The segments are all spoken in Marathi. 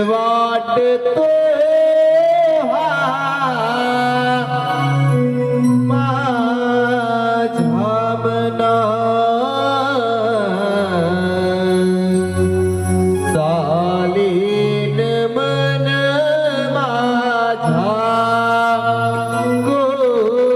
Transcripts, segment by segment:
वाटतो हा माझ्या मना चालीन मन माझा गोगना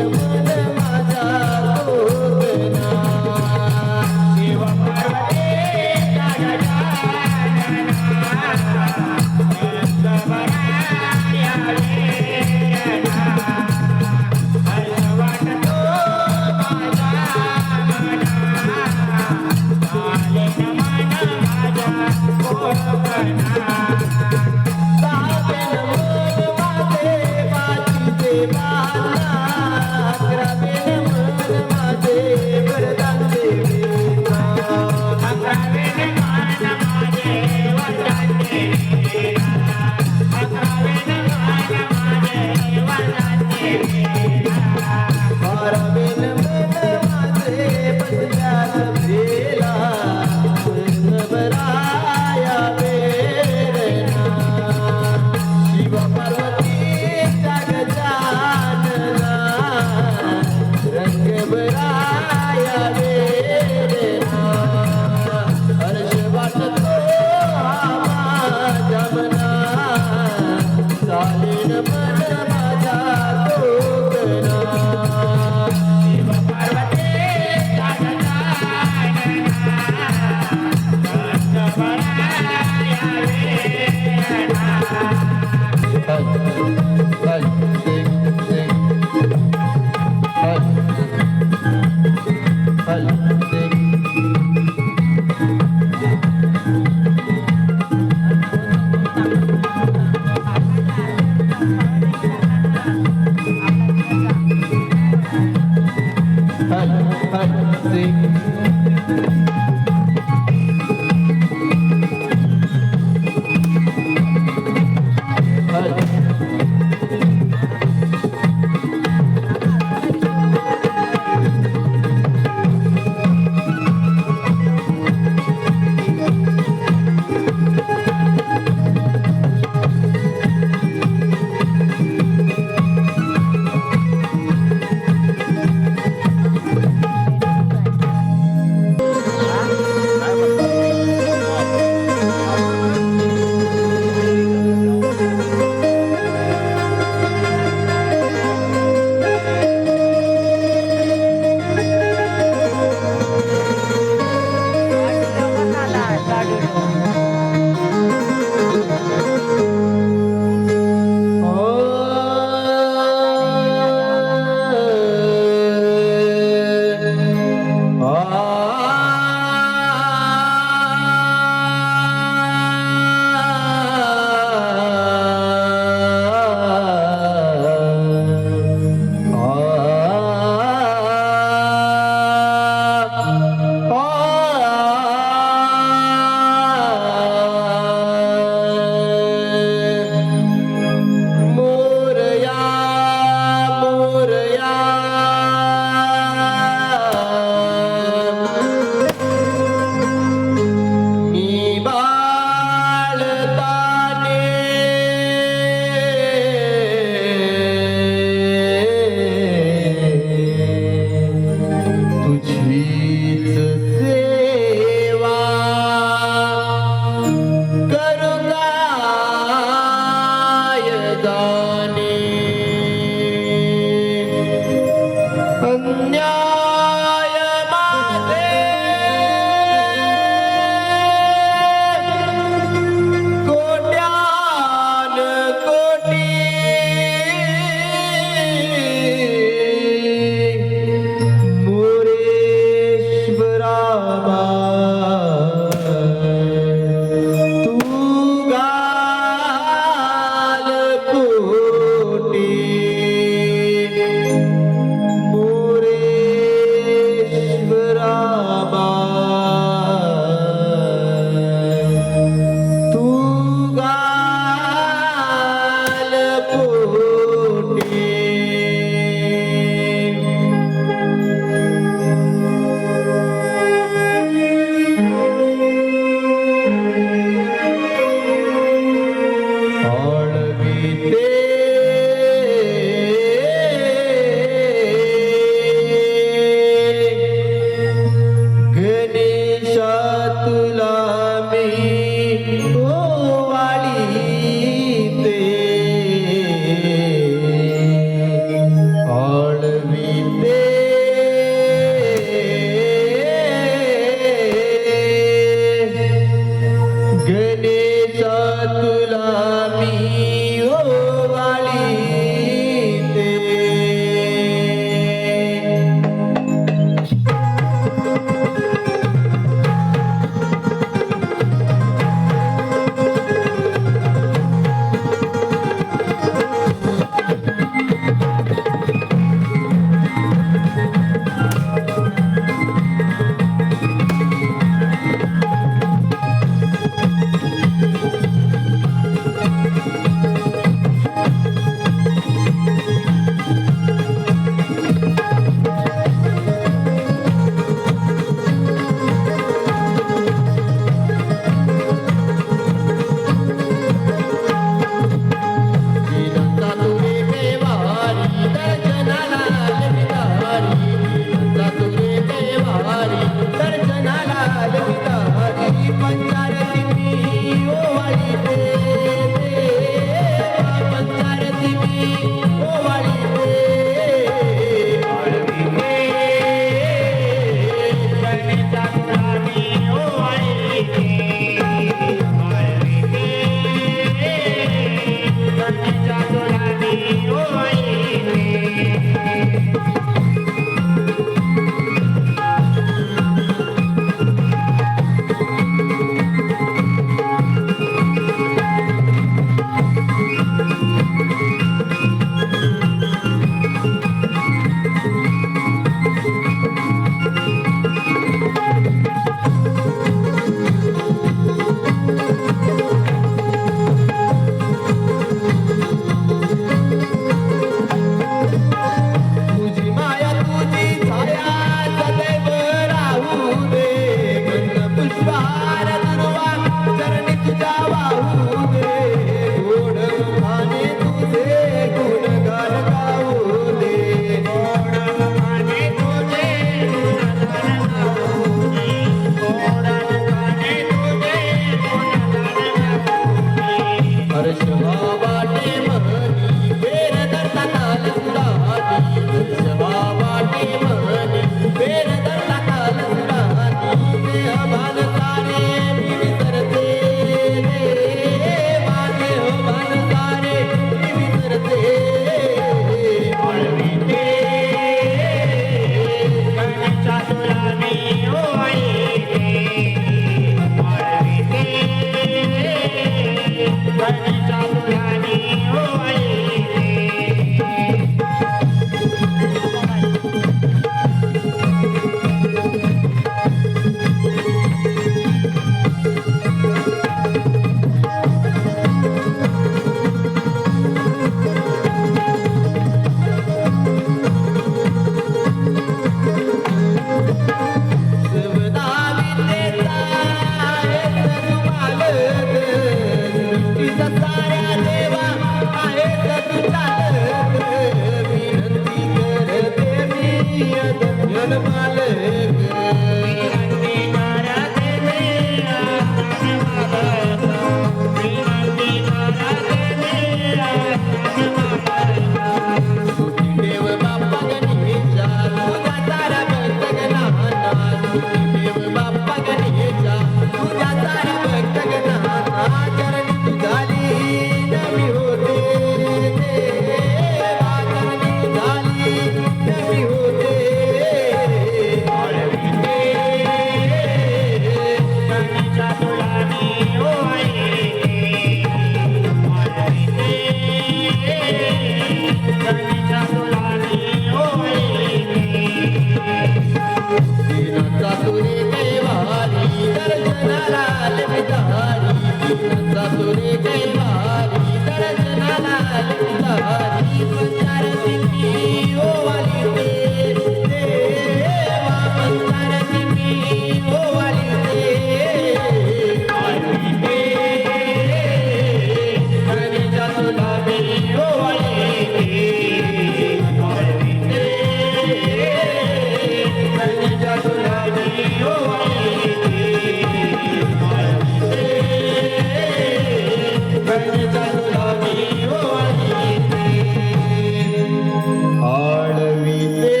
आळविते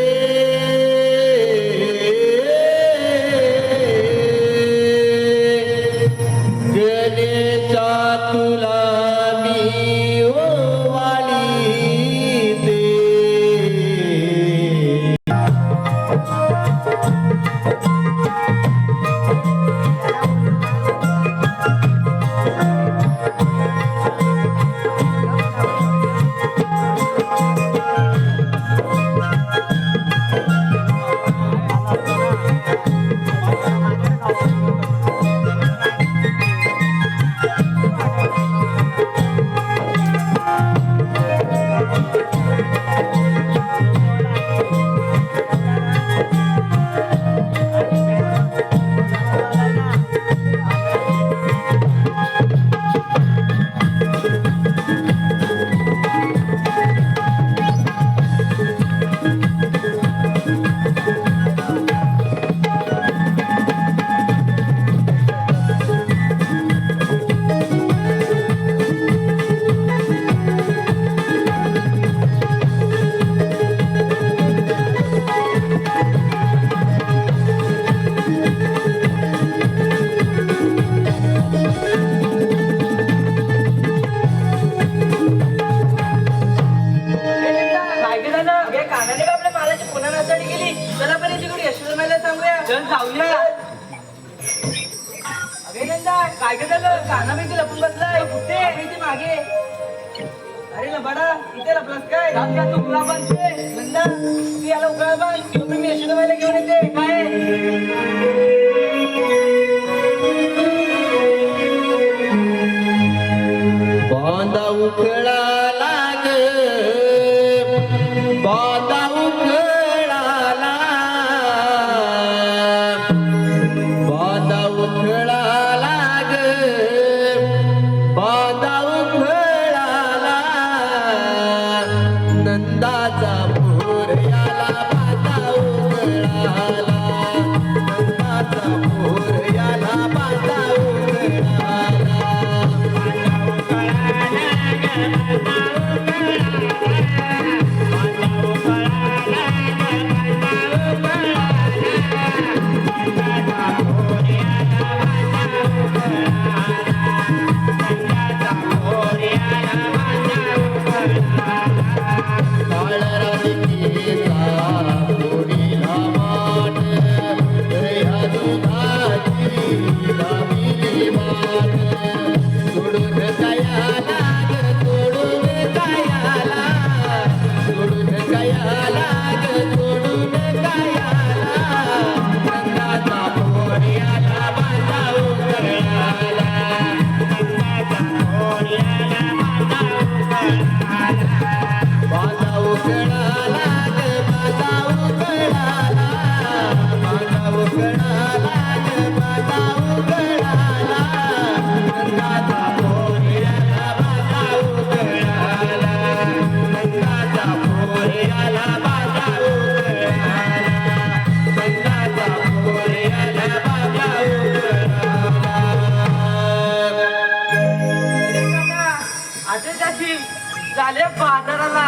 गणेशा तुला मी ओवाळीते. काय झालं काना मी लपून बसलाय कुठे ती मागे. अरे लबाडा इथे लपलास काय तू उकळा बांधते नंदा तू याला उकळा बांध मी यशोदाबाईला घेऊन येते. काय बांधा उकळा लाग बांधा उकळा बांधा उकळा लाग बांधा उकळा नंदाचा पोर याला बांधा उकळाला नंदाचा पोर याला बांधा झाले बाजाराला.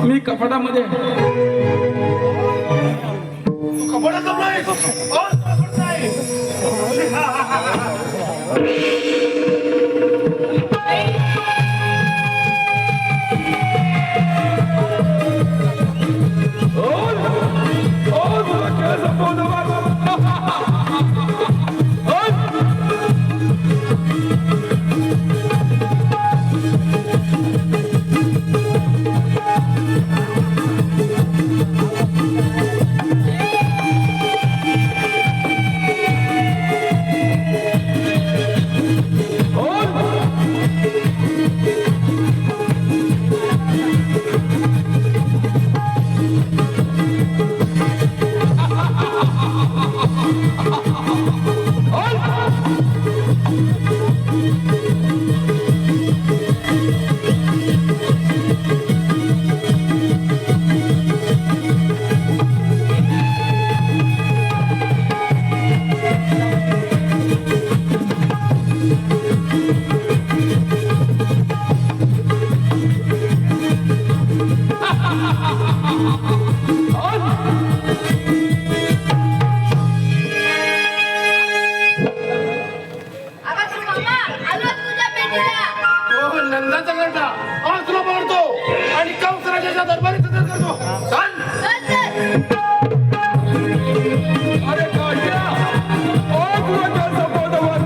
मी कपाटामध्ये आकाश मामा आलो तुझ्या भेटीला. तो नंदाचा करता आज तुला मारतो आणि कंसराजाच्या दरबारी सदर करतो. सांग. अरे काढ्या तुझ्या सपोर्टवर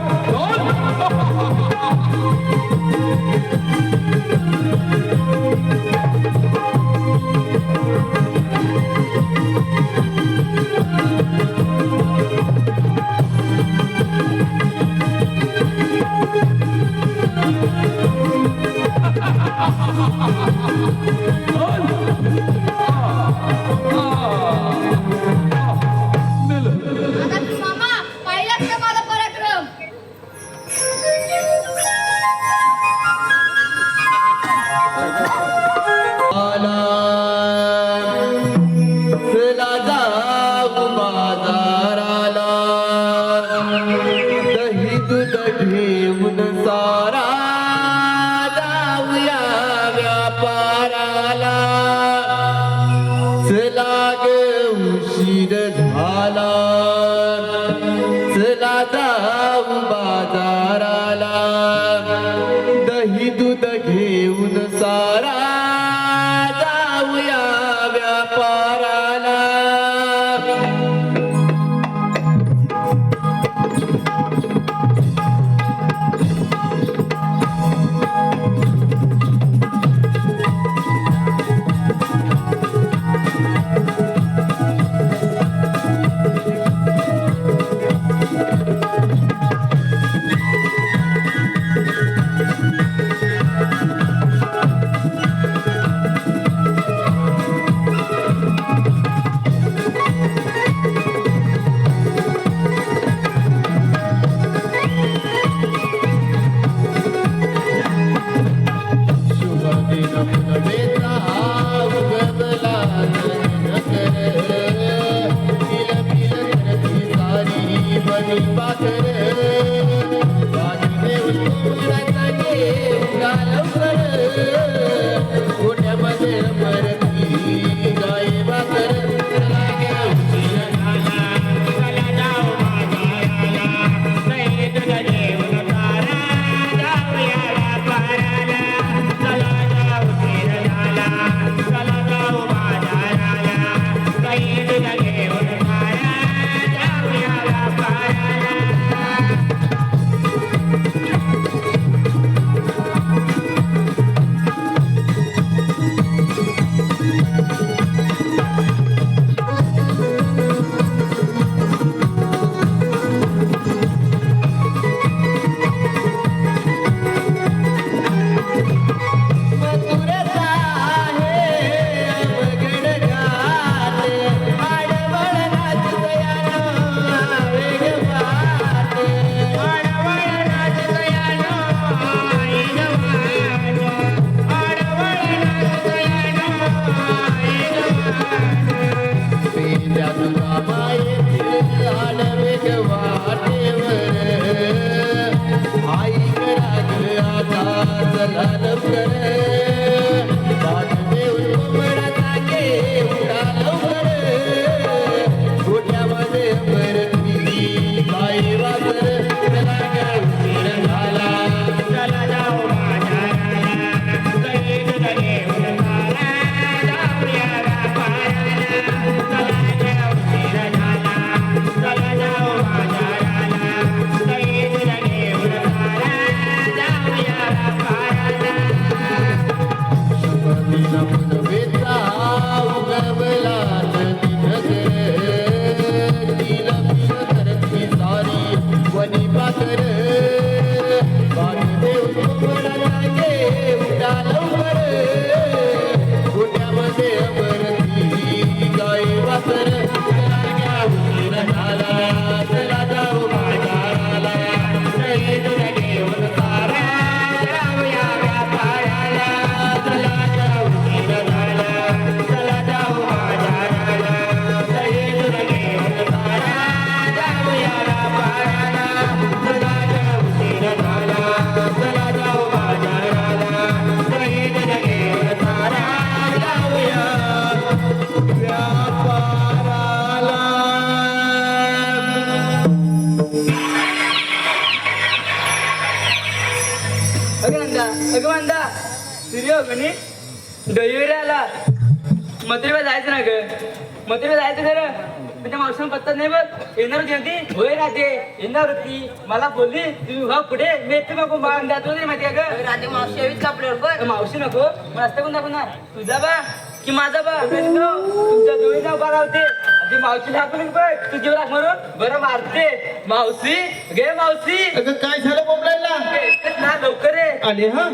अगं म्हणता सूर्य गणी डोईवर आला मथुरेला जायचं ना ग मथुरेला जायचं खरं पण त्या मावशीला पत्ता नाही बघ येणार होती ना ती होय ना ते येणार होती मला बोलली तुम्ही व्हा पुढे मी येते नको मान द्या तुला माहिती आहे ग राधे मावशी यावीच का आपल्यावर मावशी नको मग असतं कोण दाखवणार तुझा बा की माझा बा तुमच्या डोळीला उभा राहते ती मावशी दाखवली बघ तुझी राख म्हणून बरं मारते मावशी गे मावशी अगं काय झालं बोंबलायला येतेच ना लवकर ये आले हा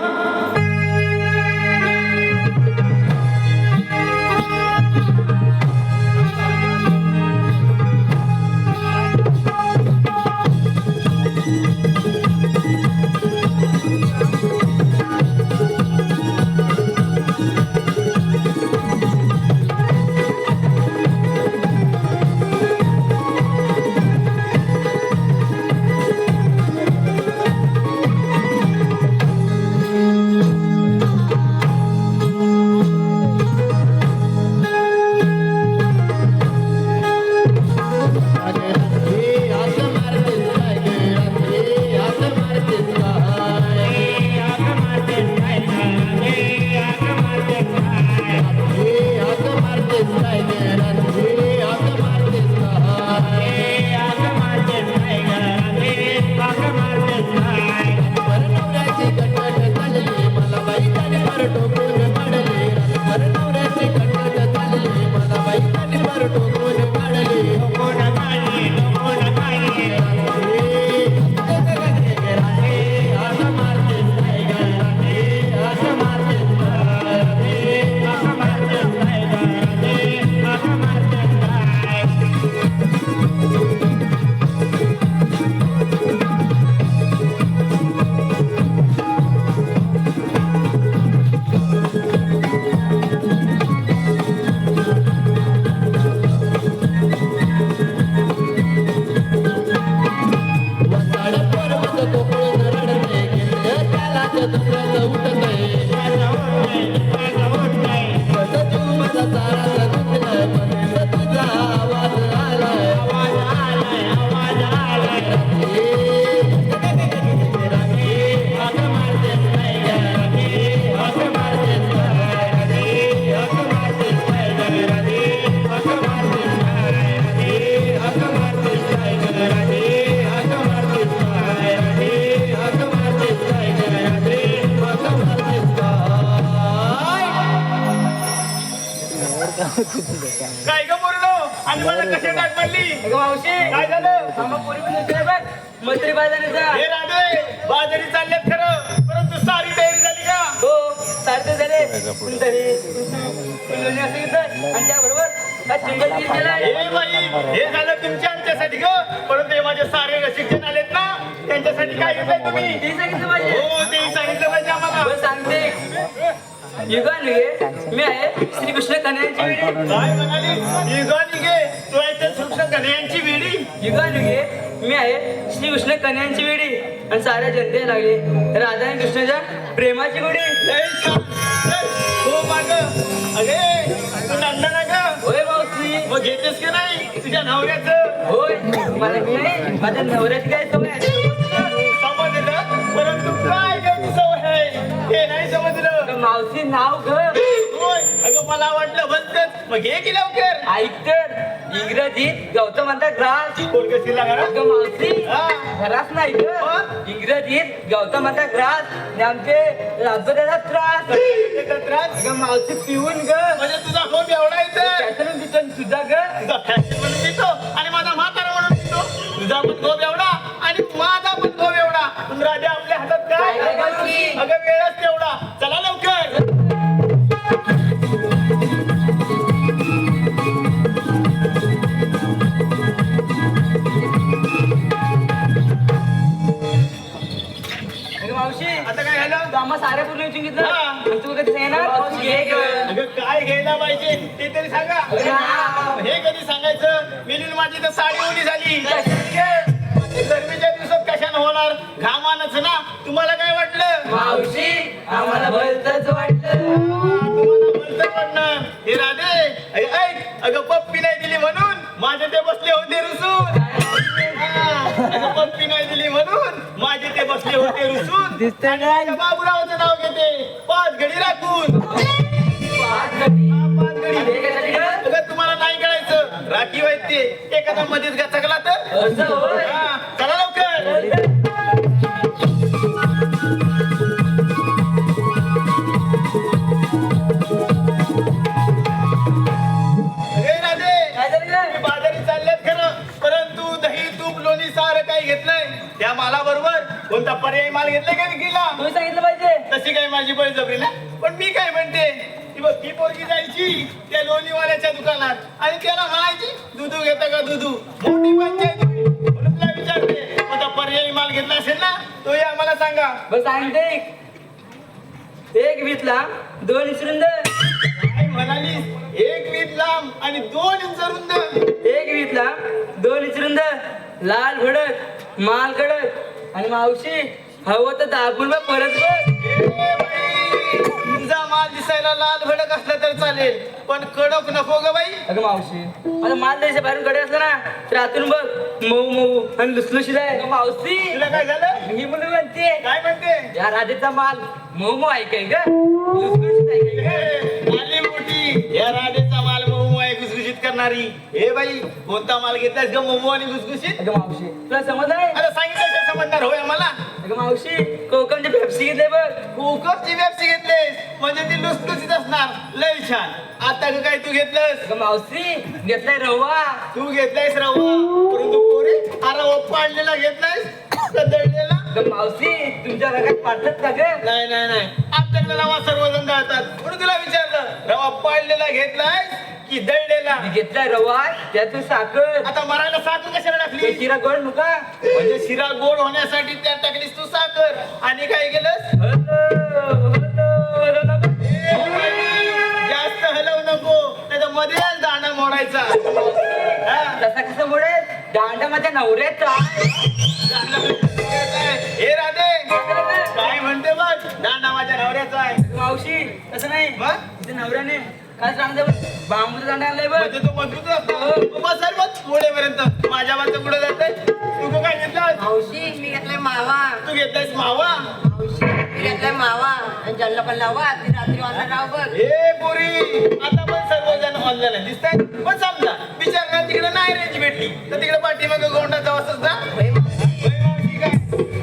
काय ग बोललो आणि मला कशा टाक पडली अगं मावशी काय झालं आम्हा पोरी पण येते बघ मथुरे बाजाराचा हे राधे बाजारी चाललेत खरं परंतु सारी तयारी झाली का हो सारखे झाले पण तरी फुलवणी असं येतं आणि त्याबरोबर हा चिंबल गिर केलाय हे बाई हे झालं तुमच्या आमच्यासाठी ग परंतु हे माझे सारे रसिकजन आलेत ना त्यांच्यासाठी काय घेतलंय तुम्ही ते सांगितलं पाहिजे हो ते सांगितलं पाहिजे आम्हाला हो, सांगते युगान मी आहे श्रीकृष्ण कन्यांची वेडी काय म्हणाली युगानी घे तू आहे ते सूक्ष्म कन्यांची वेडी युगान मी आहे श्रीकृष्ण कन्यांची वेडी आणि साऱ्या जनतेला लागली राधा आणि कृष्णाच्या प्रेमाची गोडी लय छान. लय. हो माग अगे तू नांदा ना ग होय मावशी मग घेतेस का नाही तुझ्या नवऱ्याचं होय मला नाही माझ्या नवऱ्याची काय सवय आहे समजलं परंतु काय ग सवय आहे हे नाही समजलं मावशी नाव घर होय अगं मला वाटलं भलतच मग हे की लवकर ऐक तर इंग्रजीत गौतम म्हणतात ग्रास बोल कशी लागणार अगं मावशी हा. घरास नाही ग मग? इंग्रजीत गौतम म्हणतात ग्रास आणि आमचे राजबद्दल त्रास त्रास अगं मावशी पिऊन ग म्हणजे तुझा फोन एवढा येतं त्याच्यानं तिथं सुद्धा ग तुझा फॅशन म्हणून देतो आणि माझा म्हातारा म्हणून देतो तुझा पण गोब एवढा आणि माझा पण गोब एवढा पण राजा आपल्या हातात काय काय मावशी? अगं वेळच तेवढा चला लवकर अगं मावशी आता काय झालं तू आम्हा साऱ्या पूर्ण विचारून घेतलं हा. आणि तू कधी सांगणार घे ग अगं काय घ्यायला पाहिजे ते तरी सांगा हा. हे कधी सांगायचं मिलीन माझी तर साडी ओली झाली गरमीच्या दिवसात कशाने होणार घामानच ना तुम्हाला काय वाटलं मावशी आम्हाला भलतच वाटलं तुम्हाला बोलतं पडणार हे राधे ऐक अगं पप्पी नाही दिली म्हणून माझे ते बसले होते रुसून हा, अगं पप्पी नाही दिली म्हणून माझे ते बसले ते होते रुसून दिसतंय आणि काय? माझ्या बाबूरावाचं नाव घेते 5 घडी राखून. पाच घडी. हा, 5 घडी. हे कशासाठी ग? अगं तुम्हाला नाही कळायचं, राखीव आहेत ते, एखादा मध्येच गचकला तर असं होय. हा, चला लवकर. अरे राधे, काय झालं ग? तुम्ही बाजारी चाललेत खरं, परंतु दही तूप लोणी सारं काही घेतलंय त्या मालाबरोबर कोणता पर्यायी माल घेतलाय का विक्रीला? तुम्ही सांगितलं पाहिजे. तशी काय माझी बळजबरी ना, पण मी काय म्हणते की बघ, ती पोरगी जायची त्या लोणीवाल्याच्या दुकानात आणि त्याला म्हणायची दुधू घेता का दुधू, मोठी पंचायत होईल. म्हणून तुला विचारते, कोणता पर्यायी माल घेतला असेल ना तोही आम्हाला सांगा. बरं सांगते. एक वीसला 2 इसरुंद. काय म्हणालीस? 1 वीज लांब आणि 2 इंच रुंद. एक वीसला 2 इसरुंद. लाल भडक माल कडक आणि मावशी हवं तर दाबून बघ परत बघ. ए बाई, तुझा माल दिसायला लाल भडक असला तर चालेल, पण कडक नको ग बाई. अगं मावशी माझा माल द्यायचा बाहेरून कडे असला ना तर आतून बघ मऊ मऊ आणि लुसलुशीत आहे. अगं मावशी तुला काय झालं? मी म्हणून म्हणते काय म्हणते? या राधेचा माल मऊ मऊ ऐकाय ग लुसलुशीत ऐकाय ग. आली मोठी या राधेचा माल मऊ आहे गुसगुशीत करणारी. हे बाई, कोणता माल घेतलास ग मऊ आणि गुसगुशीत? अगं मावशी तुला समज आहे? आता सांगितलं तर समजणार होय आम्हाला. अगं मावशी कोकणची पेप्सी घेतले बघ. कोकमची पेप्सी घेतलीस म्हणजे ती लुसलुसीत असणार. लय छान. आता ग काय तू घेतलंस? अगं मावशी घेतलाय रवा. तू घेतलायस रवा, परंतु पोरी हा रवा पाडलेला घेतलायस का दळलेला? अगं मावशी तुमच्या रगात पाठत का ग? नाही नाही नाही, आमच्याकडे रवा सर्वजण दळतात म्हणून तुला विचारलं. रवा पाडलेला घेतलाय की दळलेला? मी घेतलाय रवा त्यातून साखर. आता मरायला साखर कशाला ते टाकली? शिरा गोड नका. म्हणजे शिरा गोड होण्यासाठी त्यात टाकलीस तू साखर आणि काय केलंस? हॅलो हॅलो हॅलो ए बाई, जास्त हलवू नको नाही तर मध्ये दाणा मोडायचा. हा, तसा कसं मोडेल दांडा माझ्या नवऱ्याचा. हे राधे काय म्हणते बघ, दांडा माझ्या नवऱ्याचा आहे. मावशी तसं नाही मग? तिच्या नवऱ्याने काय सांगते बांबूचा दांडा आणलाय बघ. म्हणजे तो मजबूत असतो. मग सर बघ पुढेपर्यंत माझ्या बाजू पुढे जाते. तू का काय घेतलास? मावशी मी घेतलाय मावा. तू घेतलायस मावा? मावशी मी घेतलाय मावा आणि ज्यांना पण लावा ती रात्री वाजता राव बघ. हे पोरी, आता पण सर्वजण ऑनलाईन दिसताय. पण समजा विचार तिकडे नाही रेंज भेटली तर तिकडे पाठीमागे गोंडाचा वासच ना. होय मावशी. होय मावशी काय?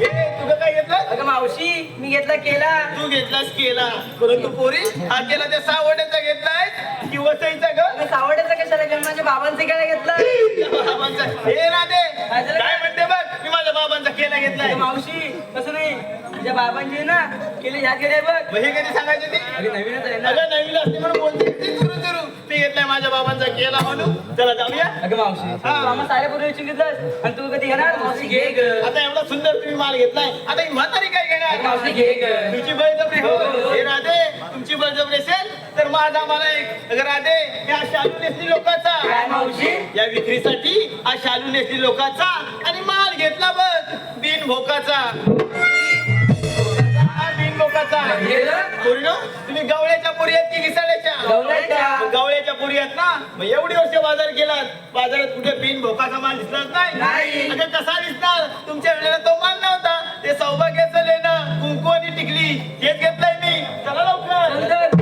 हे तुझं काय घेतलं? अगं मावशी मी घेतला केला. तू घेतलास केला, परंतु पोरी हा केला त्या सावड्याचा घेतलाय की वसईचा ग? अगं सावड्याचा कशाला घेऊन माझ्या बाबांचा केला घेतला. बाबांचा. हे राधे काय झालं? काय म्हणते बघ, मी माझ्या बाबांचा केला घेतलाय. अगं मावशी तसं नाही तुझ्या बाबांची ना केली ह्या केले बघ. मग हे कधी सांगायचे ते? अगं नवीनच आहे ना. अगं नवीन असते म्हणून बोलते ती चुरू चुरू. मी घेतलाय माझ्या बाबांचा केला म्हणून. चला जाऊया. अगं मावशी तू आम्हा साऱ्या पूर्वी विचारून घेतलंस आणि तू कधी घेणार. मावशी घे ग. आता एवढा सुंदर तुम्ही माल घेतलाय, आता ही म्हातारी काय घेणार? मावशी घे ग. तुमची बळजबरी हो. हे राधे, तुमची बळजबरी असेल तर माझा मला एक. अगं राधे, या शालू नेसली लोकांचा. काय मावशी? या विक्रीसाठी हा शालू नेसली लोकांचा आणि माल घेतला बघ बिन भोकाचा. हा, बिन भोकाचा. पोरीनो, तुम्ही गवळ्याच्या पोरी आहेत की घिसाळ्याच्या? गवळ्याच्या. गवळ्याच्या पोरी आहेत ना. मग एवढी वर्ष बाजार केलात, बाजारात कुठे बिन भोकाचा माल दिसलाच नाही. नाही. अगं कसा दिसणार? तुमच्या वेळेला तो माल नव्हता. ते सौभाग्याचं लेणं, कुंकू आणि टिकली हेच घेतलंय मी. चला लवकर. नंतर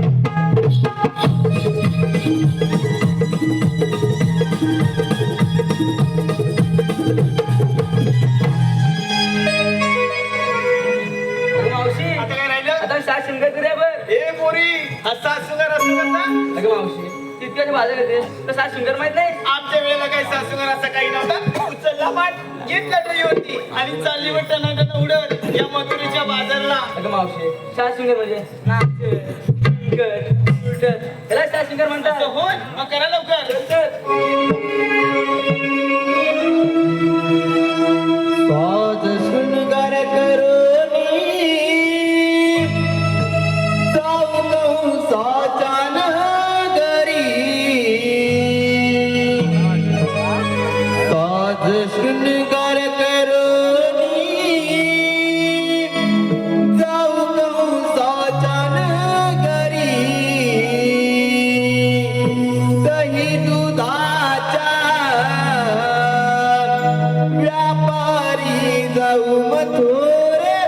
अगं मावशी आता काय राहिलं? आता शाळा शिंगत करूया बघ. ए पोरी, असा सुंदर असतो कसा? अगं मावशी तितक्याच्या बाजार येते तर सात शिंगर माहित नाही. आमच्या वेळेला काही सासूगर असं काही नव्हता. उचलला पाठ, घेतला ट्री होती आणि चालली वाटत नाटक उडत या मथुरीच्या बाजारला. अगं मावशी शाळा शिंगर म्हणजे नाच शिंगर उलटत याला शाळा शिंगर असं म्हणतात. होय? मग करा लवकर. साज शृंगार करोनी जाऊ गहू साचान घरी. साज शृंगार करोनी जाऊ गहू साचान घरी. दही दुधाच्या व्यापारी जाऊ मथुरे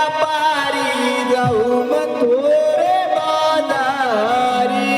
व्यापारी जाऊ मथुरे बाजारी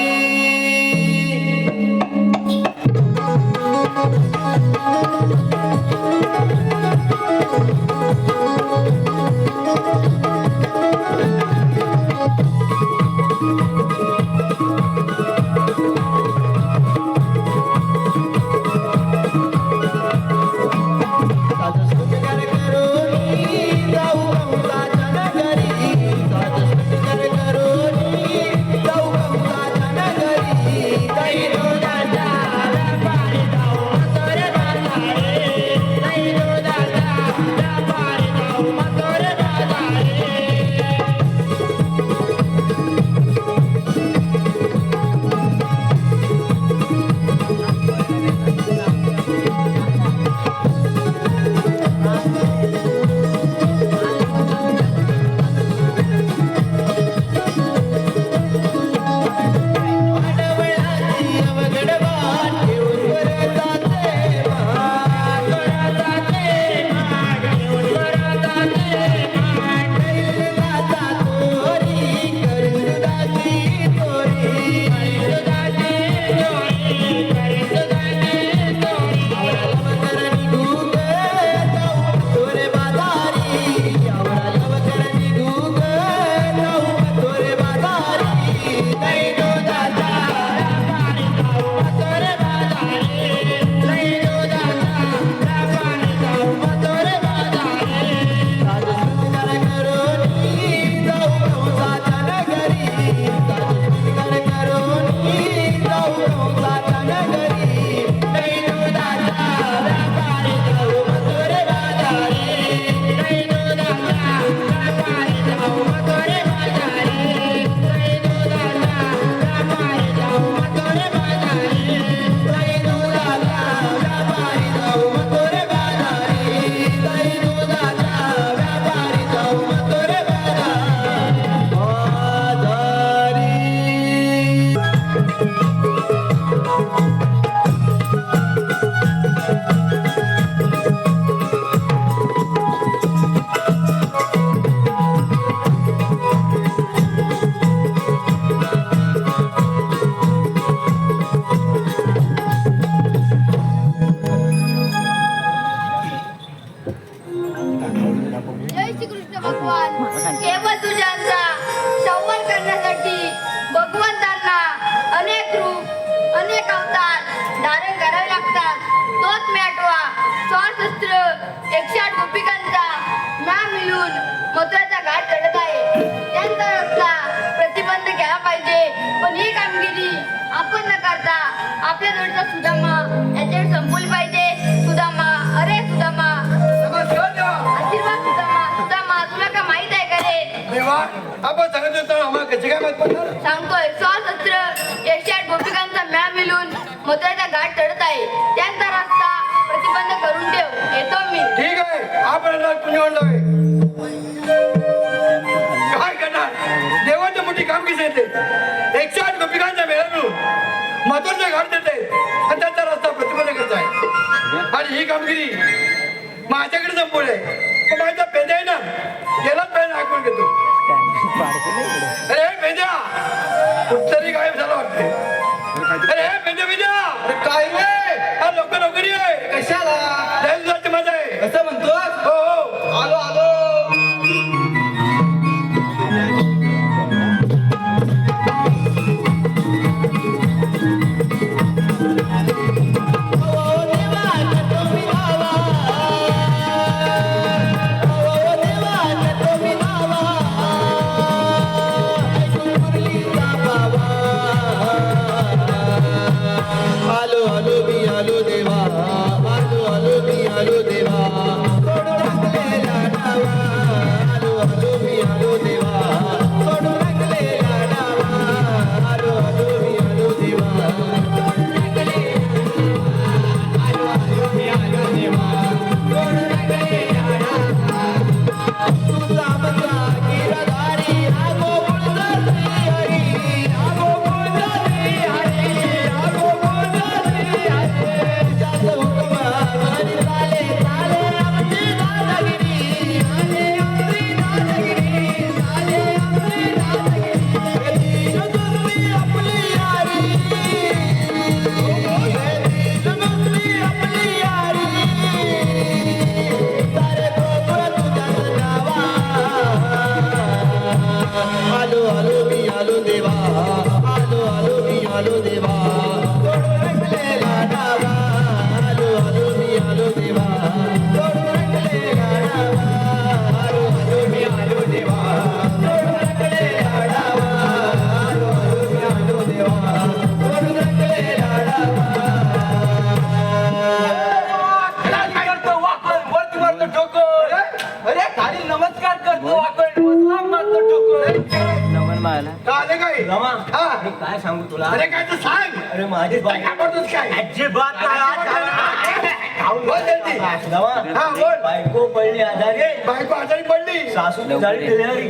जय श्री कृष्ण भगवान. केवळ तुझ्यांचा संवाद करण्यासाठी भगवंतांना अनेक रूप अनेक अवतार धारण करावे लागतात. तोच मी आठवा स्वाशस्त्र 108 गोपिकांचा ना मिळून मथुराचा घाट चढत आहे. त्यांचा रस्ता प्रतिबंध केला पाहिजे. पण ही कामगिरी आपण न करता आपल्या जवळचा सुदामा याच्यावर संपवली पाहिजे. सुदामा, अरे सुदामा, आशीर्वाद सुदामा. सुदामा, तुला का माहित आहे का रे? देवा आपण सांगत होतो आम्हाला कशी काय माहित पडणार सांगतोय स्वाशस्त्र 108 गोपिकांचा मेळा मिळून मथुराचा घाट चढत आहे. त्यांचा रस्ता प्रतिबंध करून ठेव. येतो मी. ठीक आहे आपण पुण्यवंत आहे काय करणार देवाची मोठी कामगिरी येते 108 गोपिकांचा मेळा मिळून मथुरेचा घाट देते आणि त्यांचा रस्ता प्रतिबंध करत आहे आणि ही कामगिरी माझ्याकडे संपवली आहे. पण माझा पेद्या आहे ना गेलाच पाहिजे ऐकून घेतो. अरे पेद्या कुठतरी गायब झाला वाटते. अरे पेद्या पेद्या काय रे लवकर लवकर ये. कशाला लय दिवसाची मजा आहे. असं म्हणतो? हो हो आलो आलो. का आले काय हा काय सांगू तुला अरे काय तर सांग अरे माझी काय घाबरतोस काय अजिबात बोल जल्दी. हा बोल बायको पडली आजारी बायको आजारी पडली सासू झाली डिलिव्हरी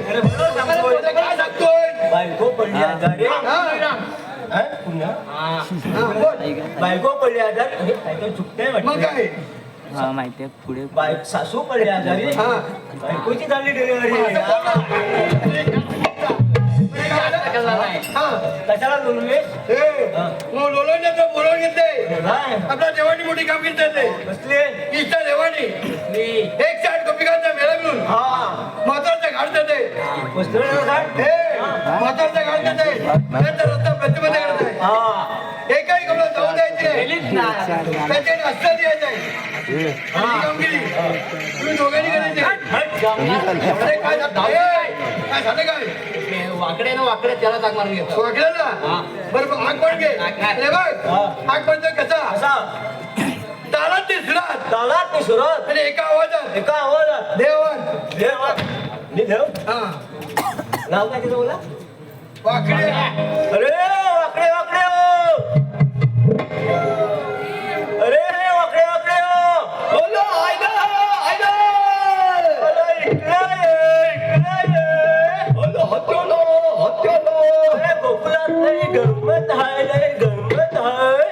अरे बरोबर सांगतोय. काय सांगतोय बायको पडली आजारी हा, पुन्हा हा, बोल. बायको पडली आजारी अरे, काहीतरी चुकतंय मग वाटतं काय हा माहितीये पुढे सासू पडली आजारी हा. बायकोची झाली डिलिव्हरी हा कशाला बोलले लोणचं बोलवून घेते आपल्या देवानी मोठी कामगिरी चालते बसले इष्टा देवानी एक चाट गोपिकांचा मेळा मिळून महत्वाचं घाट देते बसलो महत्वाचं घाट देते त्यांचा रस्ता प्रतिबंध करत आहे एकाही कमला जाऊ द्यायची नाही त्याचे रस्ता द्यायचा आहे कामगिरी तुम्ही दोघांनी करायचे अरे काय झालं काय वाकडे ना वाकडे त्याला जाग मारून घेतो वाकड्याला बरं आग पण घे अरे बघ आग पण कसा असा तालात ते सुरात तालात मी सुरत आणि एका आवाजात एका आवाजात देवन देव मी देव हा नाव काय तिथं बोला वाकडे अरे वाकडे वाकडे अरे वाकडे वाकडे बोलो आयला आयला अरे गोकुळात लई गंमत हाय लई गंमत हाय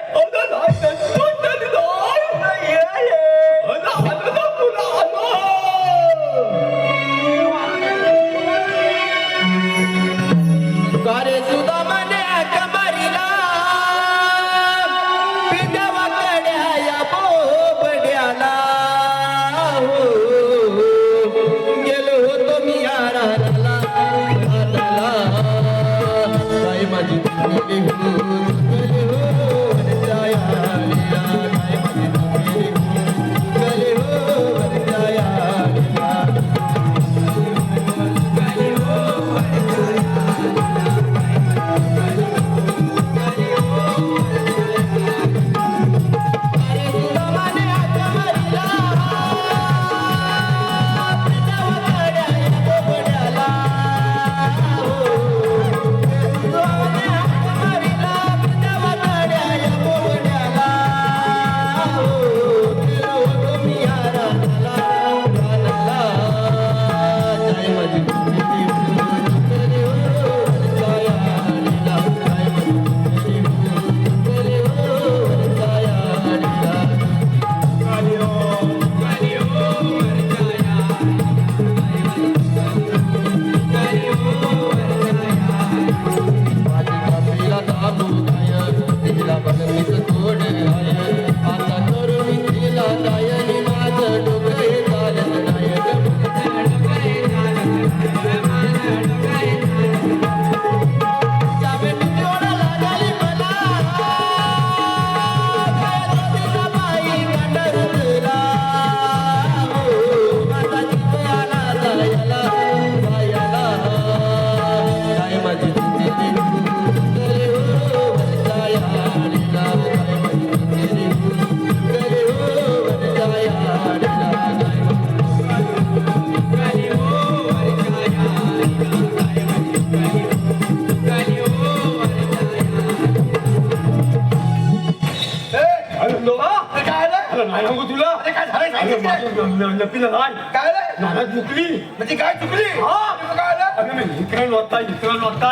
काय चुकली म्हणजे काय चुकली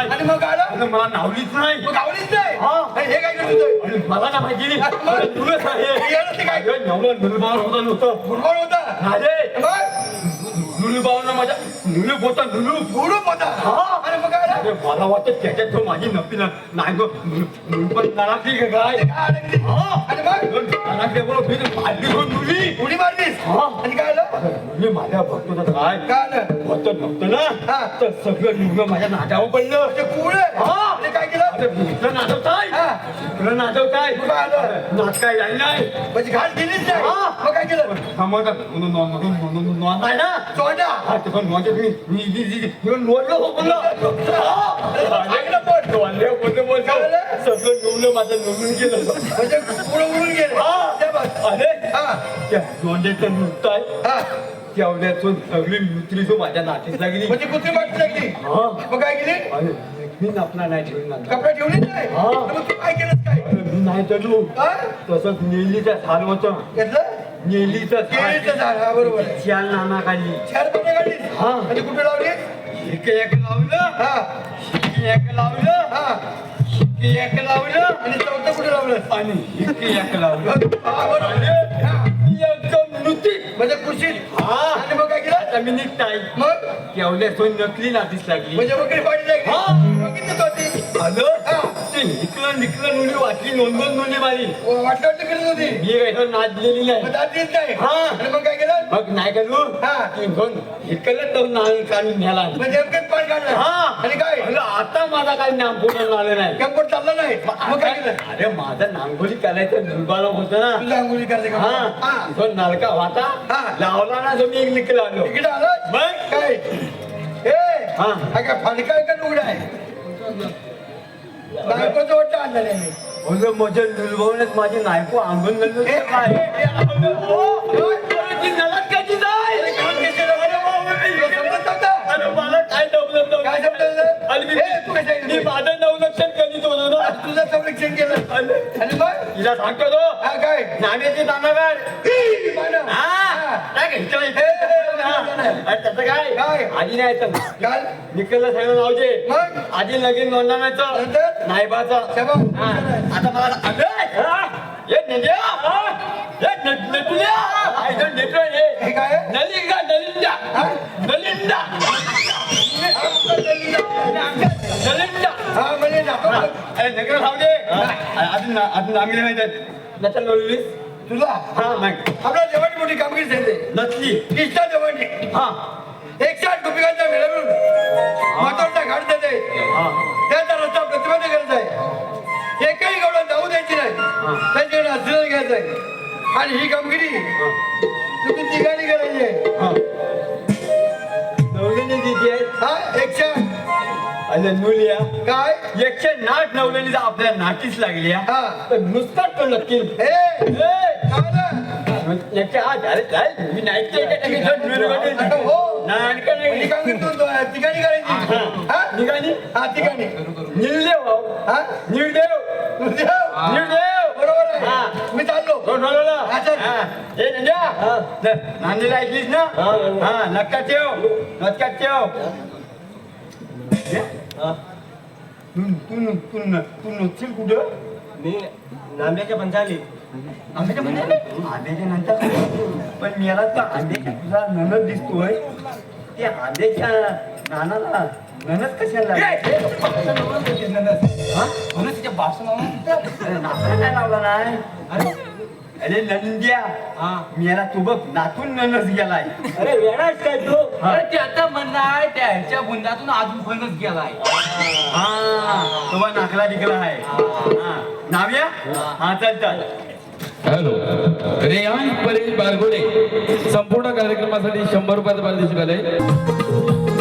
आणि मग काय मला नावलीच नाही मग आवडीच नाही हे काय करतोय मला ना माहिती काय नव्हतं गुरगोळ होता नुलूबावनं माझ्या नुलूप होता गुरुप होता आणि मग काय मला वाटतं त्याच्यात तो माझी नक्की नाही गो पण नाराजी काय आणि मग मुली उडी मारलीस आणि काय मी माझ्या भक्तोचं काय काय भक्त नव्हतं ना तर सगळं निघलं माझ्या नाटावर पडलं ते पुढे काय केलं नाचवताय तुला नाचवताय नाच काय जाईल नाही म्हणजे घाट गेलीच नाही मग काय केलं आहे ना चोंडा सगळं निवलं माझं निवडून गेलं म्हणजे पुढे उडून गेले अरे त्या दोंडेचं नुकताय तेवढ्यातून सगळी मित्री तो माझ्या नातीस लागली म्हणजे कुत्री वाटत लागली हा. मग काय केली अरे मी आपला नाही ठेवून आणला. कपडे ठेवले नाही हा. मग तू काय केलं काय अरे मी नाही चलू हा? तसंच नेलीचं झाड होतं घेतलं नेलीचं केळीचं झाड हा बरोबर आहे चार नाना खाली चार पणे काढली हा. आणि कुठे लावली एक लावलं हा एक लावलं हा एक लावलं आणि चौथं कुठे लावलं आणि एक लावलं हा बरोबर हा. एकदम नुती म्हणजे कुशीत हा आणि मग काय केलं आता मी निघताय मग केवढ्यातून नकली नातीस लागली म्हणजे वगैरे पाडी लागली हा. बघितलं होती आलं हा. ते निकलं नुली वाटली नोंदवून नुली मारी वाटलं करत होती मी काही नाचलेली मग नाही दादलीच नाही हा. आणि मग काय केलं मग नाही करू हा. इकडलं तर नाळ काढून न्याला म्हणजे नेमकंच पाणी काढलं हा आणि काय अरे आता माझा काही नाम पूर्ण आलं नाही कंपोट चाललं नाही मग काय केलं अरे माझं नांगोली करायचं दुर्बाला होतं ना तुझ्या अंघोळी करते का हा हा तो नलका होता हा. लावला ना जो मी एक निकला आलो इकडे आलं मग काय ए हा. हा काय फडका आहे का लुगडा आहे बायकोचं वाटतं आणलं नाही मी. अरे माझ्या निर्भवण्यात माझी नायको आंबून ए, ए, ए, ती नलत कधी जाय अरे, काम केलं? अरे, वा, वा, तुला समजत नव्हतं? अरे मला काय डबलं काय समजलं? आणि ए, तू कशा मी इथे? माझं नवलक्षण करीत होतो ना तुझं संरक्षण केलं आणि मग तिला सांगतो तो हा काय नाण्याचे दानागार पानं. हा काय घ्यायचं इथे? हा. अरे त्याचं काय काय? आधी नाही येतं काल निकलला सगळं नाव दे मग आधी लगीन नोंदवण्याचं नंतर? नायबाचं शबाब. हा. आता मला ये नेद्या ये नेटुल्या आय डोंट नेटो हे हे काय आहे? नलिंगा नलिंदा हा? नलिंदा नलिंदा हा म्हणजे दाखव. अरे नगर खाऊ दे अजून नांगले माहिती नचा लोलीस तुला हा मग आपल्या देवानी मोठी कामगिरी झाली नसली इष्टा देवानी हा 160 गोपिकांचा मेळावून महत्वाचा घाट देते हा त्याचा रस्ता प्रतिबंध करायचा आहे एकही गवळण जाऊ द्यायची नाही त्यांच्याकडे आशीर्वाद घ्यायचा आहे आणि ही कामगिरी तुम्ही तिघांनी करायची आहे हा नवलेली दिदी आहे हा 108 आणि नुलिया काय 108 नवलेलीचा आपल्या नाटीस लागली हा. हा तर नुसतं तो नक्की ए काय ना? 108 अरे काय मी नाईटच्या एका ठिकाणी जाऊन मिरवणूक आता हो नाटक ही नाही कामगिरी तिघांनी करायची हा निघाली हा तिघांनी निर्देव भाऊ हा निर्देव देव. निर्देव बरोबर आहे हा. मी चाललो हा, चल. हे नंद्या नांदेला ऐकलीस ना हा लक्षात ठेव लक्षात ठेव तू नसशील कुठं मी नांद्याच्या पंचाली आंब्याच्या नंतर पण मला तर आंब्याच्या तुझा ननद दिसतोय ते आंब्याच्या नानाला ननद कशाला नाना काय लावला नाही अरे नंद्या मेला तू बघ नातून ननस गेलाय अरे वेळाच काय तू हा. अरे त्याचं म्हणणं आहे त्याच्या बुंदातून अजून फणच गेलाय हा तुझा नाकला निघला आहे हा नाव्या हा चल चल हॅलो रेहान परेश बारगोडे संपूर्ण कार्यक्रमासाठी 100 रुपयाचं पारितोषिक आलंय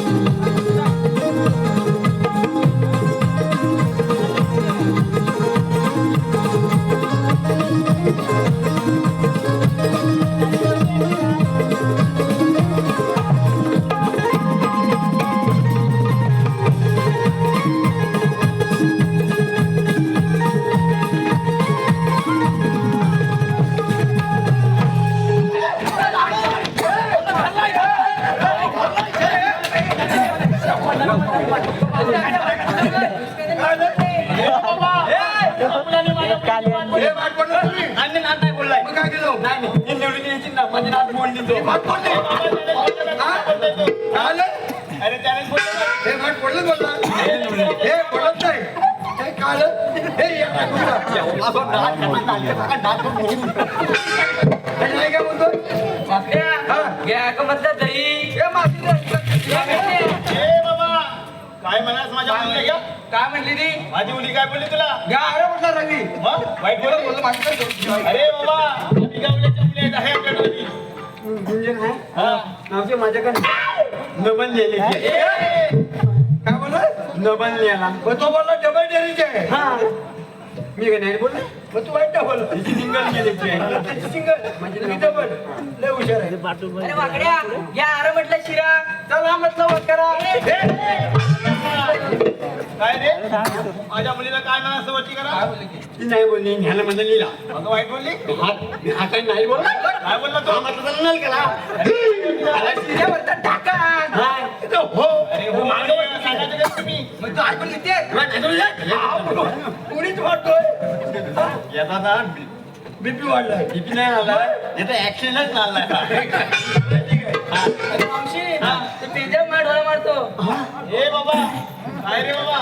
हे वाट पडलं तुम्ही आणि नात नाही बोललाय मग काय केलं नाही नाही ही निवडून यायची ना माझी नात मोडली तो वाट पडली हा? काय आलं? अरे त्याने बोलला हे वाट पडलं बोलला हे पडत नाही हे काय आलं? हे या टाकूला. हे नाही काय बोलतोय म्हटलं दही ए बाबा काय म्हणास माझ्या मुलीला घ्या काय म्हणली ती माझी मुली काय बोलली तुला घ्या अरे म्हटलं रवी मग वाईट बोलत अरे बाबा आम्ही गावल्याच्या मुली आहेत आहे आपल्याकडे गुंजन आहे नावचे माझ्याकडे न बनलेले काय बोलला न बनलेला मग तो बोलला डबल डेअरीचे आहे हा मी काय नाही बोलले मग तू वाईट का बोल सिंगल सिंगल म्हणजे मी डबल लय हुशार आहे अरे वाकड्या या अरे म्हटलं शिरा चला म्हटलं वकरा काय रे माझ्या मुलीला काय म्हणा असं वटी करा ती नाही बोलली ह्याला म्हणजे लिहिला मग वाईट बोलली हा काही नाही बोलला काय बोलला तो नाही केला हो अरे हो मागे सांगायचं का तुम्ही मग तू ऐकून घेते कुणीच वाटतोय येतात ना बीपी वाढलाय बीपी नाही आला याचा ऍक्सिडेंटच नाही अरे मावशी तू तेजा मार मारतो हे बाबा काय रे बाबा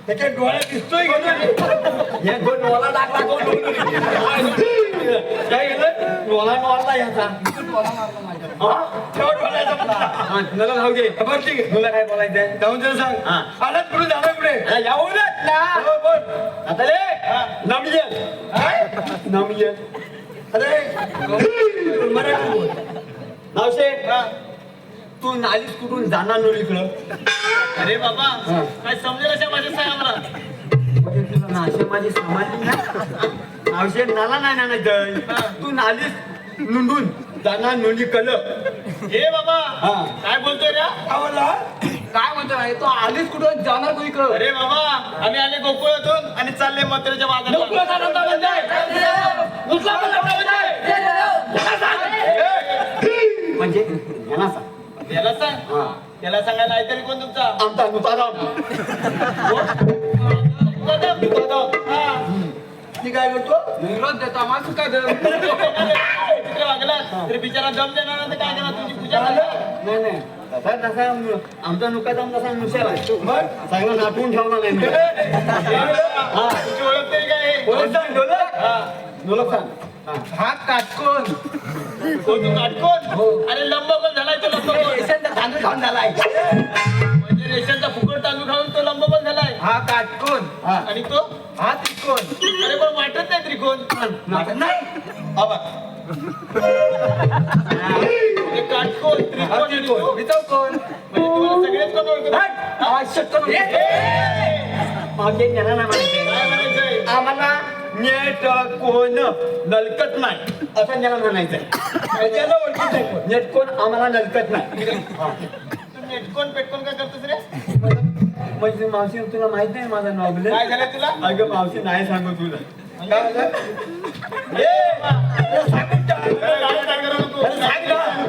त्याच्या डोळ्यात दिसतोय या दोन डोळा लागला काय गेलं डोळा मारला याचा तुला राहू दे बरं ठीक आहे तुला काय बोलायचंय जाऊन तुला सांग आलाच कुठे जाणार कुठे जाऊ ना बोल आता रे नमियन अरे मराठी बोल नावशे तू नालीस कुठून जाणार नोलीकडं अरे बाबा काय समजेल अशा माझ्या सांगा मला म्हणजे तुला नाशे माझी समाज नावशे नाला नाही ना तू नालीस नुंडून जाणार नोली कल हे बाबा काय बोलतोय रे आवडला काय म्हणतो तो आलीच कुठं जाणार कोणी कळ अरे बाबा आम्ही आले गोकुळातून आणि चालले मथुरेच्या म्हणजे यांना सांग त्याला सांग त्याला सांगायला आहे तरी कोण तुमचा आमचा मुताराम ती काय करतो विरोध देता माणूस काय वागला तरी बिचारा दम देणार नाही तर काय देणार तुमची पूजा नाही नाही तसा आमचा नुकादाम तसा नुसार आहे चांगला नाटून ठेवला नाही मी. तुमची ओळख तरी काय आहे? बोलत सांग डोलक सांग हा काटकोन कोण तू काटकोन अरे लंबगोल झालाय तो लंबगोल रेशनचा तांदूळ खाऊन झालाय म्हणजे रेशनचा फुकट तांदूळ खाऊन तो लंबगोल झालाय हा काटकोन आणि तो हा त्रिकोण अरे पण वाटत नाही त्रिकोण नाही आबा म्हणजे काटकोन त्रिकोण आणि तो चौकोन म्हणजे तुम्हाला सगळेच कोण ओळखतात? मागे ज्ञाना नाही म्हणायचं काय म्हणायचंय आम्हाला नेट कोण नलकत नाही असं ज्ञान म्हणायचंय त्याला ओळखीत आहे कोण. नेट कोण आम्हाला नलकत नाही तू नेटकोन पेटकोन काय करतोस रे म्हणजे मावशी तुला माहित नाही माझा नॉबल काय झालं तुला अगं मावशी नाही सांगू तुला काय झालं?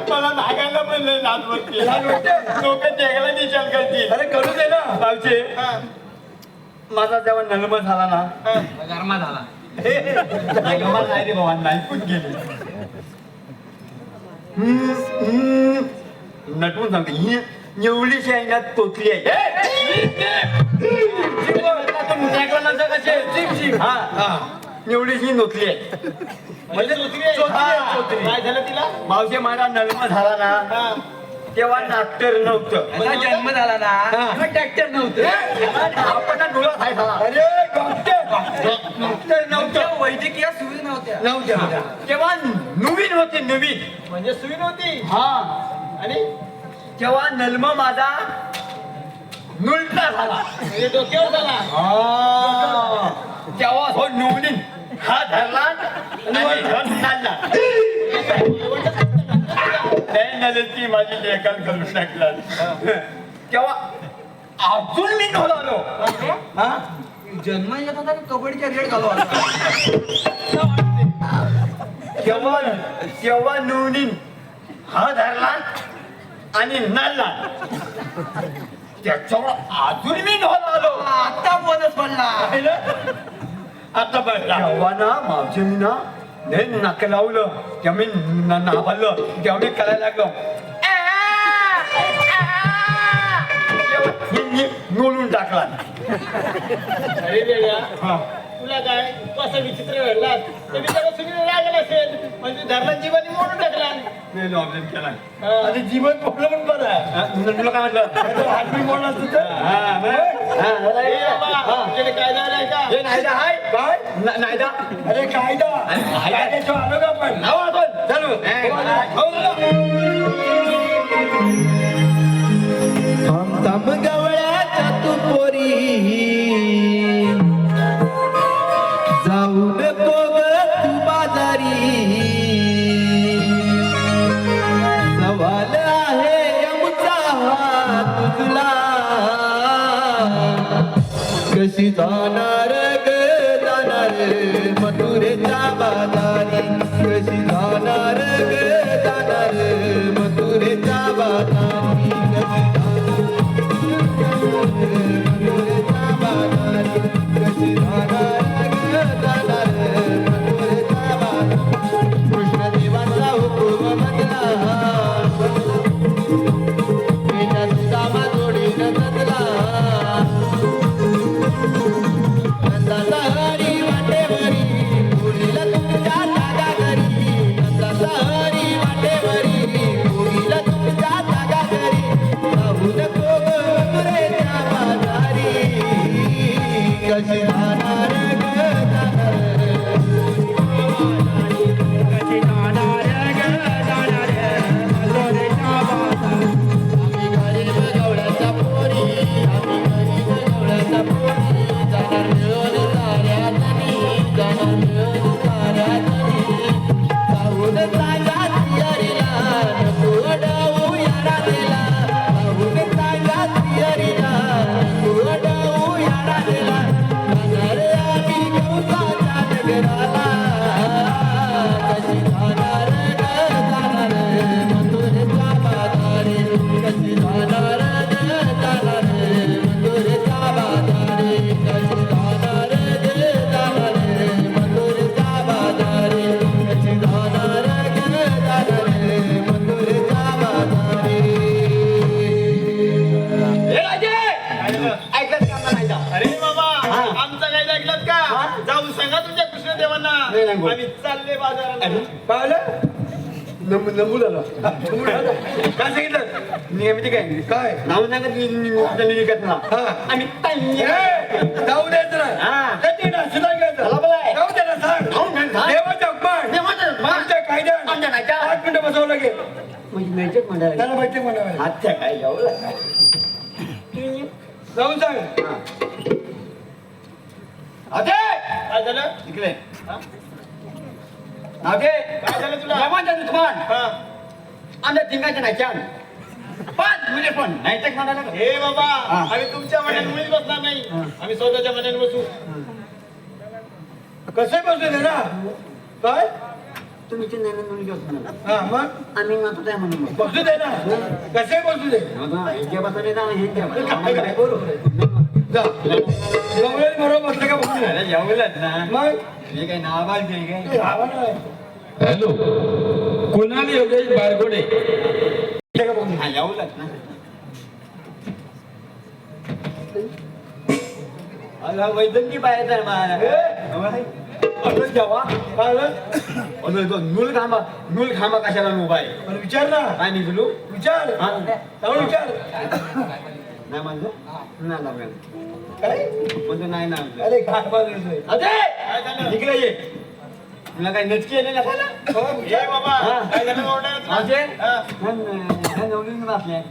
मला नागायला पण लय लाज वाटते लोक जगाला निशाल करतील अरे करू दे ना मावशी हा, माझा जेव्हा नलम झाला ना गरमा झाला गमाल नाही रे बाबा नाही कुठ गेली नटवून सांगते ही एवढीशी आहे ना तोतली आहे एवढीशी नोतली आहे म्हणजे चोचली आहे. चोचली. काय झालं तिला मावशी माझा नलम झाला ना हा. तेव्हा डॉक्टर नव्हतं माझा जन्म झाला ना तेव्हा ट्रॅक्टर नव्हतं आपण डोळा काय झाला अरे डॉक्टर नव्हतं वैद्यकीय सुविधा नव्हत्या नव्हत्या तेव्हा नवीन होते नवीन म्हणजे सुई नव्हती हा आणि तेव्हा नलम माझा नुलटा झाला म्हणजे डोक्यावर झाला तेव्हा हो नवनीन हा धरला आणि धन चालला ती माझी लेखन करून टाकला तेव्हा अजून मी ढोलालो हा जन्म येत होता कबड्डीच्या रेड घालू तेव्हा तेव्हा नवनीन हा धरला आणि नालला त्याच्यावर अजून मी ढोलालो आता बोनस पडला आता तेव्हा ना मावशीनी ना लय नाक लावलं तेव्हा मी नाभारलं तेव्हा मी करायला लागलो नोलून टाकला अरे वेगळा तुला काय तू असा विचित्र घडला तर बिचारा सुनीला लागला असेल म्हणजे धरला जीवानी मोडून टाकला नाही ऑब्झर्व केला हा. आणि जीवन पडलं पण बरं आहे तुला काय म्हटलं हातबी मोडला असतं तर? ए बाबा, तुझ्याकडे कायदा नाही का हे नायदा हाय काय नायदा अरे कायदा कायद्याशिवाय आलो का आपण लावा आपण चालू थांब गवळ्याच्या तू पोरी वाजला कशी जाणार ग जाणार मथुरेच्या बाजारी कशी जाणार ग जाणार मथुरेच्या बाजारी मथुरेच्या बाजारी कशी जाणार ग जाणार मथुरेच्या बाजारी कृष्णदेवाचा हुकूम बदला मीच्या सुदामा जोडीनं जगला नंदाचा हरी वाटेवरी पुरीला तुमच्या जागा घरी नंदाचा हरी वाटेवरी पुरीला तुमच्या जागा घरी जाऊ नको मथुरेच्या बाजारी कशी जाणार ग जाणार कशी जाणार ग जाणार मथुरेच्या बाजारी आम्ही गरीब गवळ्याच्या पोरी आम्ही गरीब गवळ्याच्या पोरी जाणार मिळून साऱ्या जणी जाणार मिळून साऱ्या जणी जाऊन सांगा तियारीला नको अडवू यारा दिला जाऊन सांगा तियारीला नको अडवू यारा दिला जाणार आम्ही गवताच्या नगराला कशी जाणार ग जाणार मथुरेच्या बाजारी कशी जाणार ग जाणार मथुरेच्या बाजारी कशी जाणार ग जाणार मथुरेच्या बाजारी कशी जाणार ग जाणार मथुरेच्या बाजारी हे राजे ऐकलत का मला ऐका? अरे बाबा आमचं काय ऐकलत का जाऊ सांगा तुमच्या कृष्णदेवांना आम्ही चालले बाजारात पाहिलं नंबू झाला काय सांगितलं नियमित काय काय नाव सांगत निघत ना हा आम्ही जाऊ द्यायचं नाही कधी ना सुद्धा घ्यायचं जाऊ दे ना सांग देवाचा अपमान आमच्या कायद्यात 5 मिनिटं बसवलं लागेल त्याला बैठक म्हणावं आजच्या काय जाऊ जाऊन सांग अजय काय झालं इकडे अजय काय झालं तुला जमानच्या दुश्मन आमच्या धिंगाच्या नाच्यान 5 मिनिट पण नाहीतक म्हणाला हे बाबा आम्ही तुमच्या मनात मुळीच बसणार नाही आम्ही स्वतःच्या मनाने बसू कसे बसू दे ना काय तुम्ही चिन्ह मुलगी हा मग आम्ही नव्हतो त्या म्हणून बसू दे ना कसे बसू दे हे बसले ना हे जा गवळी बरोबर बसलं का बसू दे जेवलंच ना मग हे काय नावाज घे काय हॅलो कुणाल योगेश बारगोडे हा जेवलंच ना अला वैद्यंती पाहायचं मला असं जेव्हा नूल खांबा कशाला उभा आहे पण विचार ना काय निघलो विचार जाऊन विचार नाही माझं नाही लागलं काय म्हणतो नाही ना अरे घाट बाजूला अजय इकडे ये तुला काही नचकी येणे नका ना बाबा काय झालं अजय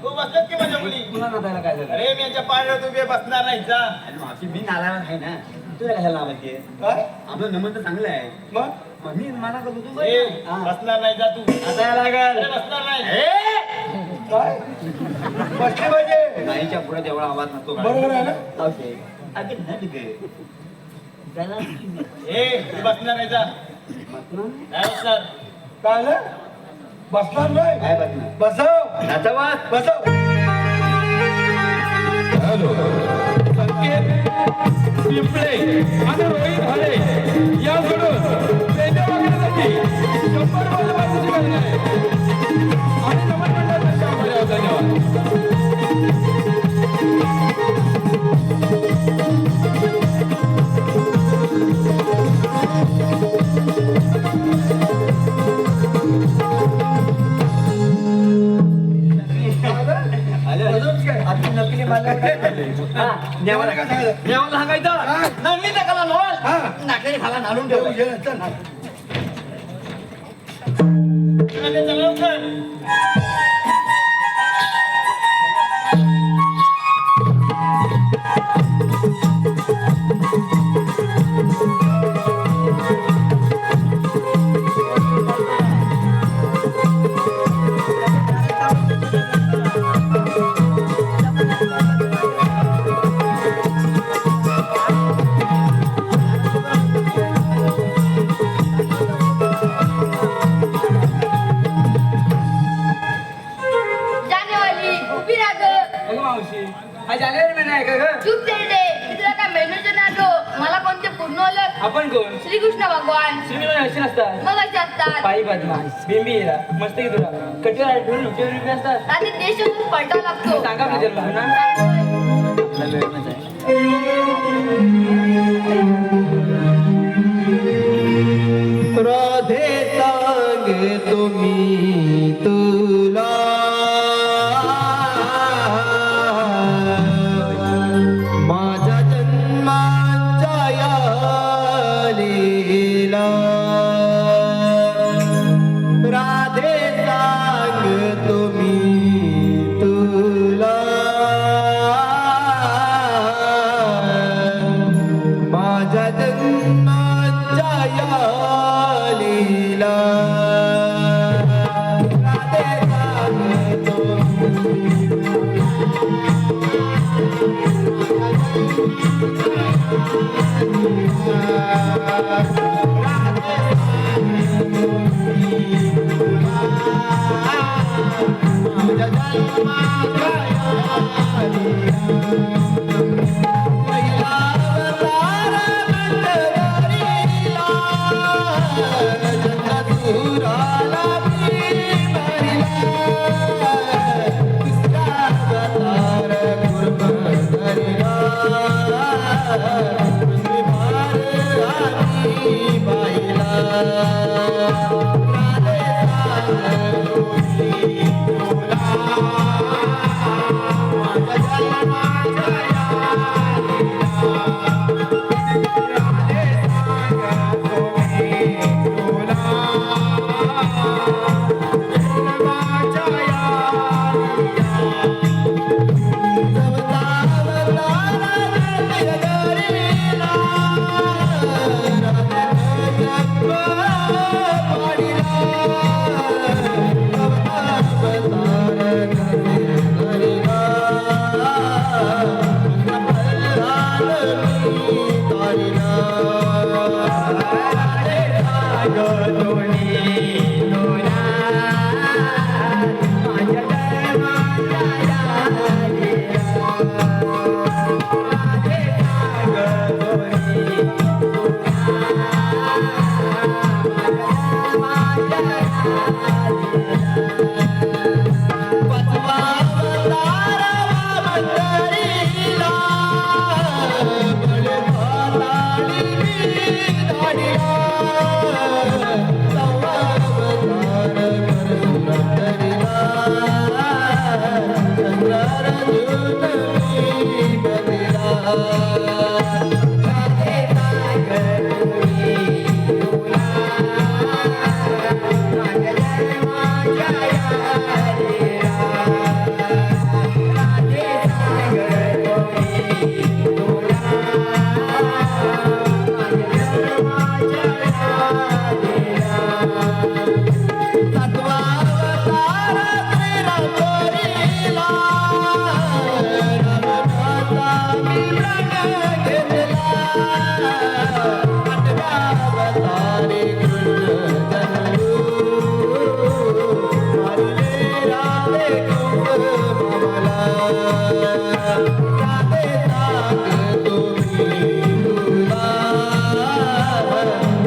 तू बसलात की माझ्या मुली पुन्हा नातायला काय झालं अरे मी यांच्या पाण्यात उभे बसणार नाही जा आणि मावशी मी नाला आहे ना तुला कशाला लावायचे काय आपलं नमन तर चांगलं आहे मग मी मला करतो तू बसणार नाही जा तू आता लागल बसणार नाही काय बसली पाहिजे नाहीच्या पुढे तेवढा आवाज नसतो बरोबर आहे ना ओके तू बसणार नाही जा काय बसणार काय आलं? बसणार नाही काय बसणार बसव आता वाच बसव हॅलो संकेत पिंपळे आणि रोहित हरे या सोडून त्यांच्या वागण्यासाठी 100 बाजूची गरज आहे आणि नमन मंडळाच्या आभारी धन्यवाद नकली मला देवाला काय सांगायचं देवाला सांगायचं नकली नकाला नवल नाकली खाला नालून ठेव चल अगं मावशी हा जानेवारी महिना आहे का ग चूप तेरडे मी तुला काय मेनूचे नाटो मला कोणते पूर्ण ओळख आपण कोण श्रीकृष्ण भगवान श्रीमंत अशी नसतात मग असे असतात पायी बदमा बिंबी हिरा मस्त की तुला कटीवर आठवून रुपये असतात रात्री देश पलटावा लागतो सांगा आपली जन्मदिना आपला वेळ पण आहे राधे सांगतो मी तुला माझ्या जन्माच्या या लीला राधे सांगतो मी तुला माझ्या जन्माच्या या लीला राधे सांगतो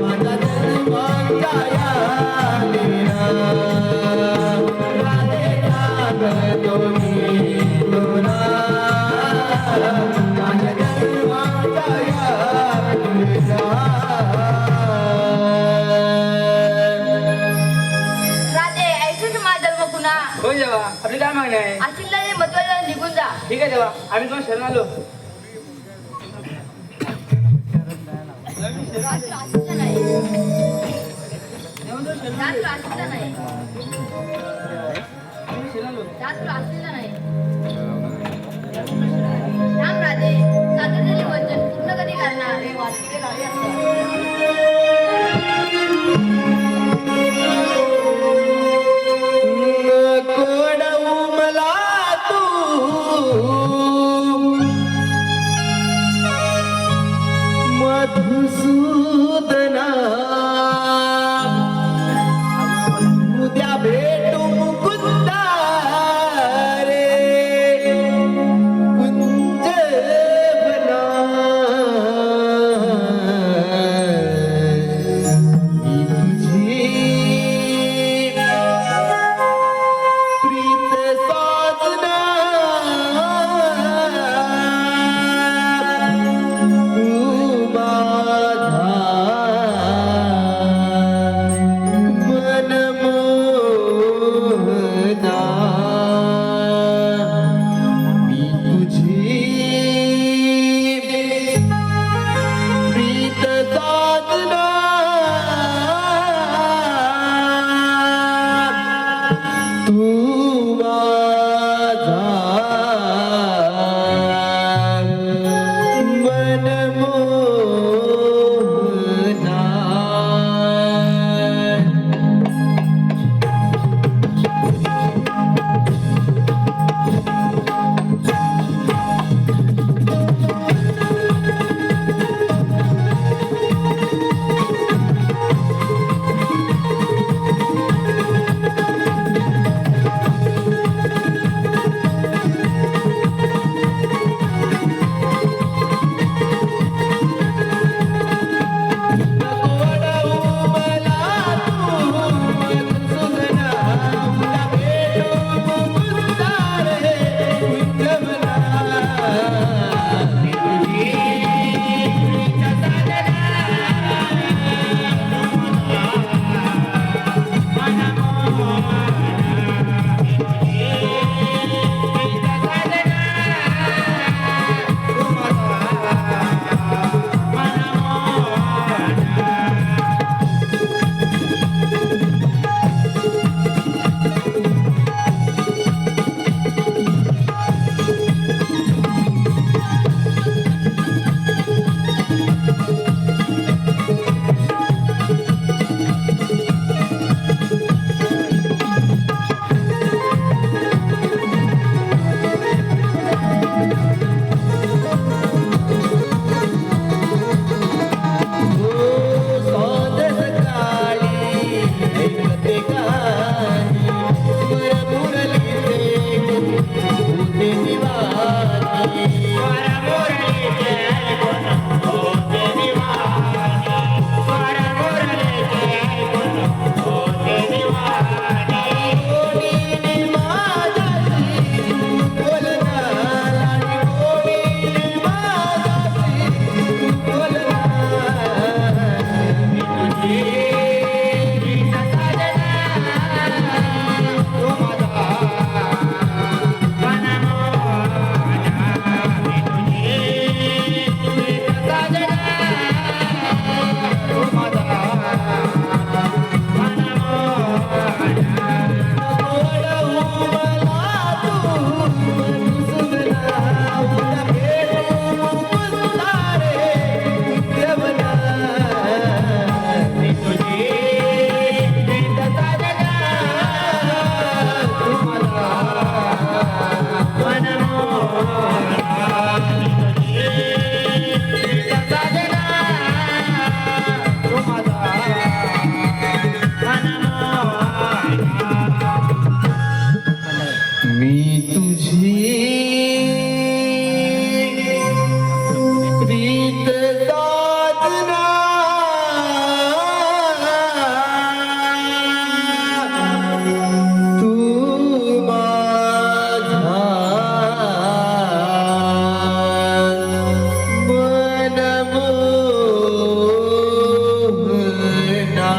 माझ्या जन्माच्या या लीला राधे ऐकून माझा जन्म पुन्हा हो जेव्हा आपली काय मागणी आहे आशिलला जे महत्वाचं निघून जा ठीक आहे जेव्हा आम्ही तुम्हाला शरण आलो रात्र आशिलला नाही रात्र आशिलला नाही रात्र आशिलला नाही राम राधे सातत्याने वचन पूर्ण कधी करणार हे वाचलेले राधे असतात कोडऊ मला तू